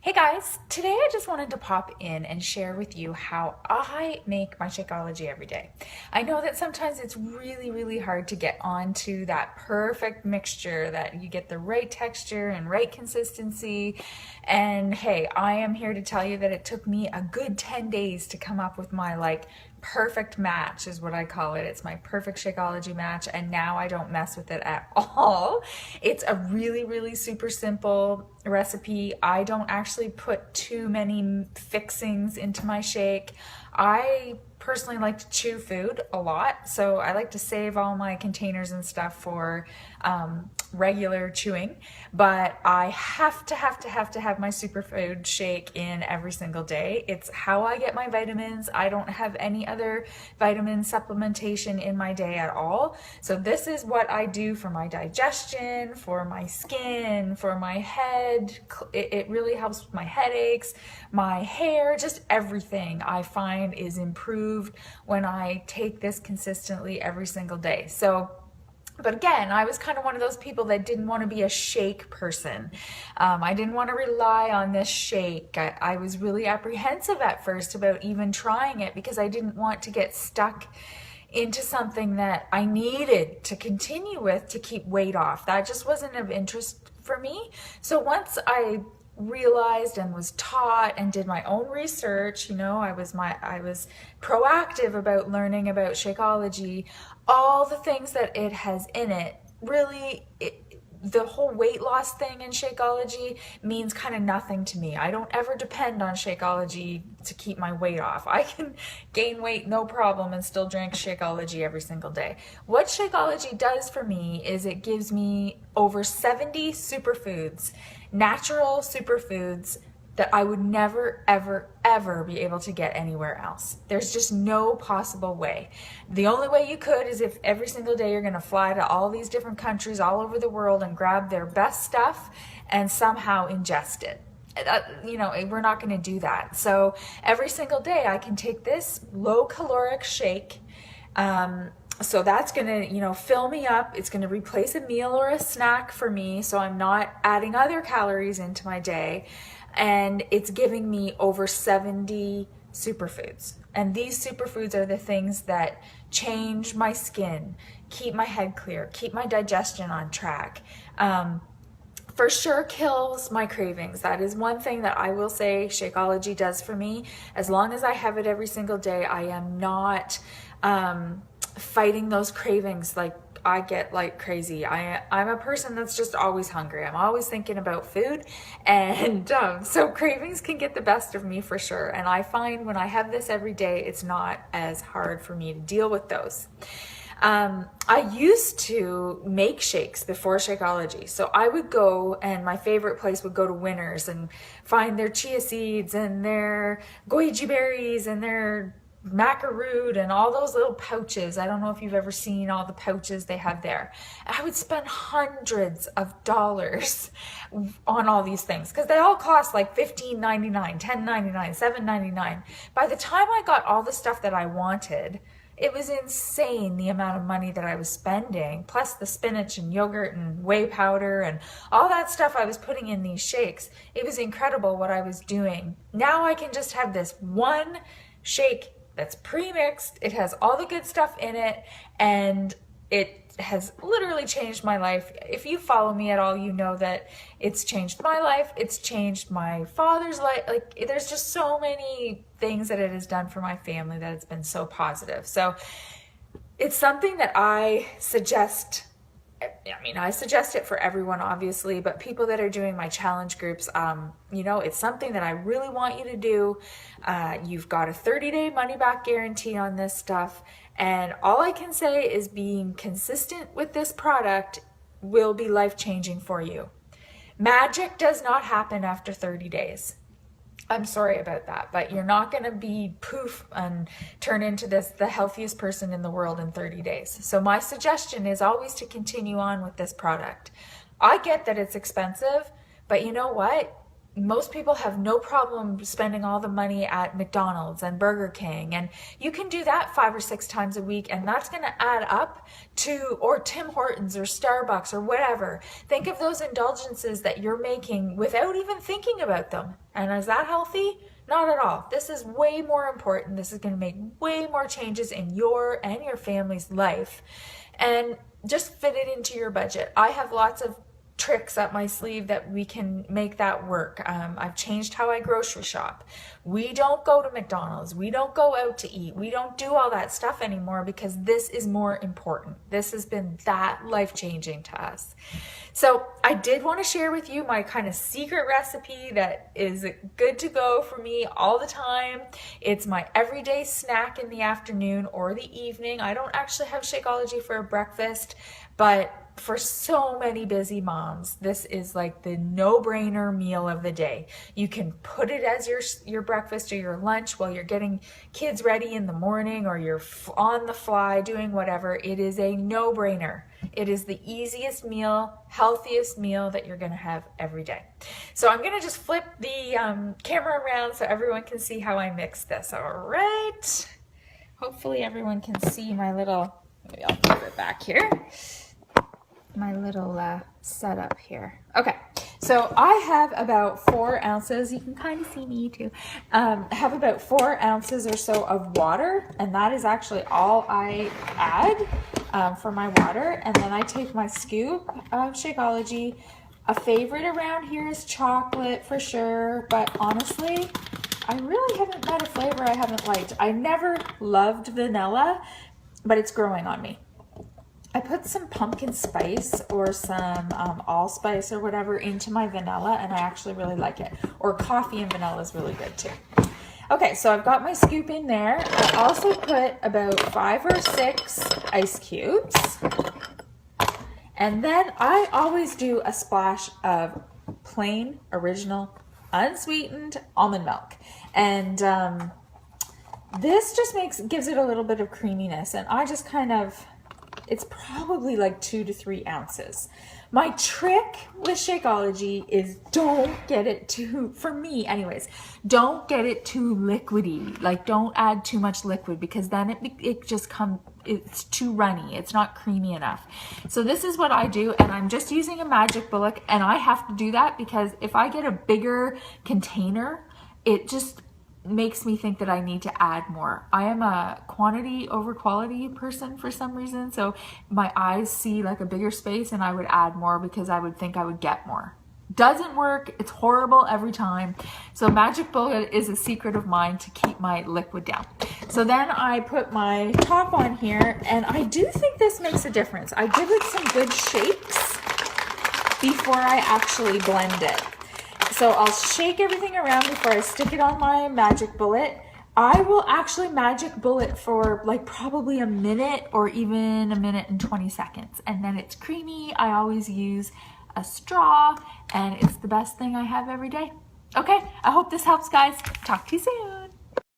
Hey guys, today I just wanted to pop in and share with you how I make my Shakeology every day. I know that sometimes it's really hard to get onto that perfect mixture, that you get the right texture and right consistency. And hey, I am here to tell you that it took me a good 10 days to come up with my perfect match is what I call it. It's my perfect Shakeology match, and now I don't mess with it at all. It's a really super simple recipe. I don't actually put too many fixings into my shake. I personally like to chew food a lot, so I like to save all my containers and stuff for regular chewing, but I have to have my superfood shake in every single day. It's how I get my vitamins. I don't have any other vitamin supplementation in my day at all. So this is what I do for my digestion, for my skin, for my head. It really helps with my headaches, my hair, just everything I find is improved when I take this consistently every single day. But again, I was kind of one of those people that didn't want to be a shake person. I didn't want to rely on this shake. I was really apprehensive at first about even trying it because I didn't want to get stuck into something that I needed to continue with to keep weight off. That just wasn't of interest for me. So once I realized and was taught and did my own research, I was proactive about learning about Shakeology, all the things that it has in it. Really, the whole weight loss thing in Shakeology means kind of nothing to me. I don't ever depend on Shakeology to keep my weight off. I can gain weight no problem and still drink Shakeology every single day. What Shakeology does for me is it gives me over 70 superfoods, natural superfoods that I would never, ever be able to get anywhere else. There's just no possible way. The only way you could is if every single day you're gonna fly to all these different countries all over the world and grab their best stuff and somehow ingest it. We're not gonna do that. So every single day I can take this low caloric shake. So that's gonna, fill me up. It's gonna replace a meal or a snack for me, so I'm not adding other calories into my day. And it's giving me over 70 superfoods. And these superfoods are the things that change my skin, keep my head clear, keep my digestion on track. For sure kills my cravings. That is one thing that I will say Shakeology does for me. As long as I have it every single day, I am not fighting those cravings like I get like crazy. I'm a person that's just always hungry. I'm always thinking about food, and so cravings can get the best of me for sure. And I find when I have this every day, it's not as hard for me to deal with those. I used to make shakes before Shakeology. So I would go, and my favorite place would go to Winners and find their chia seeds and their goji berries and their macaroon and all those little pouches. I don't know if you've ever seen all the pouches they have there. I would spend hundreds of dollars on all these things because they all cost like $15.99, $10.99, $7.99. By the time I got all the stuff that I wanted, it was insane the amount of money that I was spending, plus the spinach and yogurt and whey powder and all that stuff I was putting in these shakes. It was incredible what I was doing. Now I can just have this one shake that's pre-mixed. It has all the good stuff in it, and it has literally changed my life. If you follow me at all, you know that it's changed my life. It's changed my father's life. There's just so many things that it has done for my family that it's been so positive. So it's something that I suggest. I suggest it for everyone, obviously, but people that are doing my challenge groups, it's something that I really want you to do. You've got a 30-day money-back guarantee on this stuff, and all I can say is being consistent with this product will be life-changing for you. Magic does not happen after 30 days. I'm sorry about that, but you're not going to be poof and turn into the healthiest person in the world in 30 days. So my suggestion is always to continue on with this product. I get that it's expensive, but you know what? most people have no problem spending all the money at McDonald's and Burger King, and you can do that 5 or 6 times a week, and that's going to add up to, or Tim Hortons or Starbucks or whatever. Think of those indulgences that you're making without even thinking about them. And is that healthy? Not at all. This is way more important. This is going to make way more changes in your and your family's life, and just fit it into your budget. I have lots of tricks up my sleeve that we can make that work. I've changed how I grocery shop. We don't go to McDonald's. We don't go out to eat. We don't do all that stuff anymore because this is more important. This has been that life-changing to us. So I did want to share with you my kind of secret recipe that is good to go for me all the time. It's my everyday snack in the afternoon or the evening. I don't actually have Shakeology for breakfast, but for so many busy moms, this is like the no-brainer meal of the day. You can put it as your breakfast or your lunch while you're getting kids ready in the morning, or you're on the fly doing whatever. It is a no-brainer. It is the easiest meal, healthiest meal that you're going to have every day. So I'm going to just flip the camera around so everyone can see how I mix this. All right. Hopefully everyone can see my little, maybe I'll move it back here. My little setup here. Okay, so I have about 4 ounces. You can kind of see me too. Have about 4 ounces or so of water, and that is actually all I add for my water. And then I take my scoop of Shakeology. A favorite around here is chocolate for sure, but honestly, I really haven't met a flavor I haven't liked. I never loved vanilla, but it's growing on me. I put some pumpkin spice or some allspice or whatever into my vanilla, and I actually really like it. Or coffee and vanilla is really good too. Okay, so I've got my scoop in there. I also put about 5 or 6 ice cubes. And then I always do a splash of plain, original, unsweetened almond milk. And this just gives it a little bit of creaminess. And I just kind of, it's probably like 2 to 3 ounces. My trick with Shakeology is don't get it too, for me anyways, don't get it too liquidy. Like don't add too much liquid, because then it just it's too runny. It's not creamy enough. So this is what I do, and I'm just using a magic bullet, and I have to do that because if I get a bigger container, it just makes me think that I need to add more. I am a quantity over quality person for some reason, so my eyes see like a bigger space and I would add more because I would think I would get more. Doesn't work. It's horrible every time. So magic bullet is a secret of mine to keep my liquid down. So then I put my top on here, and I do think this makes a difference. I give it some good shakes before I actually blend it. So I'll shake everything around before I stick it on my magic bullet. I will actually magic bullet for like probably a minute or even a minute and 20 seconds. And then it's creamy. I always use a straw, and it's the best thing I have every day. Okay, I hope this helps, guys. Talk to you soon.